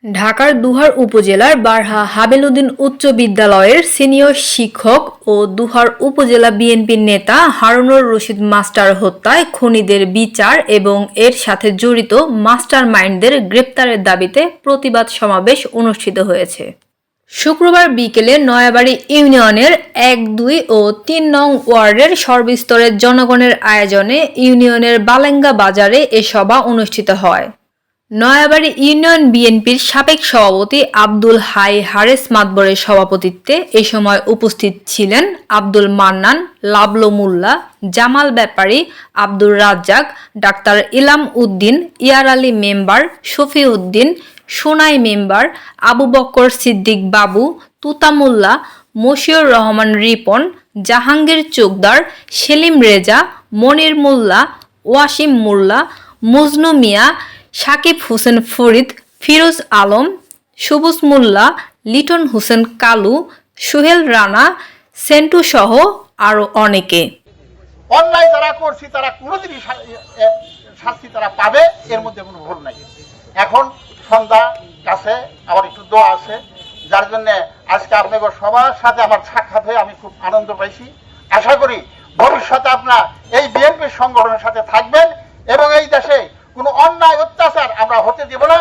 ঢাকার দুহার উপজেলার বারহা হাবেলুদ্দিন উচ্চ বিদ্যালয়ের সিনিয়র শিক্ষক ও দুহার উপজেলা বিএনপির নেতা হারুনুর রশিদ মাস্টার হত্যায় খুনিদের বিচার এবং এর সাথে জড়িত মাস্টারমাইন্ডদের গ্রেপ্তারের দাবিতে প্রতিবাদ সমাবেশ অনুষ্ঠিত হয়েছে। শুক্রবার বিকেলে নয়াবাড়ি ইউনিয়নের ১, ২ ও ৩ নং ওয়ার্ডের সর্বস্তরের জনগণের আয়োজনে ইউনিয়নের বালেঙ্গা বাজারে এ সভা অনুষ্ঠিত হয়। নয়াবাড়ি ইউনিয়ন বিএনপির সাবেক সভাপতি আব্দুল হাই হারেস মাতবরের সভাপতিত্বে এ সময় উপস্থিত ছিলেন আব্দুল মান্নান, লাবলু মোল্লা, জামাল ব্যাপারী, আব্দুর রাজ্জাক, ডাক্তার ইলাম উদ্দিন, ইয়ার আলী মেম্বার, শফি উদ্দিন, সোনাই মেম্বার, আবু বক্কর সিদ্দিক বাবু, তুতা মোল্লা, মশিউর রহমান রিপন, জাহাঙ্গীর চোকদার, সেলিম রেজা, মনির মোল্লা, ওয়াসিম মোল্লা, মজনু মিয়া, সাকিব হোসেন ফরিদ, ফিরোজ আলম, সবুজ মোল্লা, লিটন হোসেন কালু, সোহেল রানা, সেন্টু সহ আরো অনেকে। অন্যায় যারা করছি তারা কোনোদিনই শাস্তি তারা পাবে, এর মধ্যে কোনো ভুল নাই। এখন সন্ধ্যা কাছে আমার একটু দোয়া আছে, যার জন্য আজকে আপনাদের সবার সাথে আমার সাক্ষাৎ হয়ে আমি খুব আনন্দ পাইছি। আশা করি ভবিষ্যতে আপনারা এই বিএনপি সংগঠনের সাথে থাকবেন এবং এই দেশে কোনো অন্যায় অত্যাচার আমরা হতে দেব না।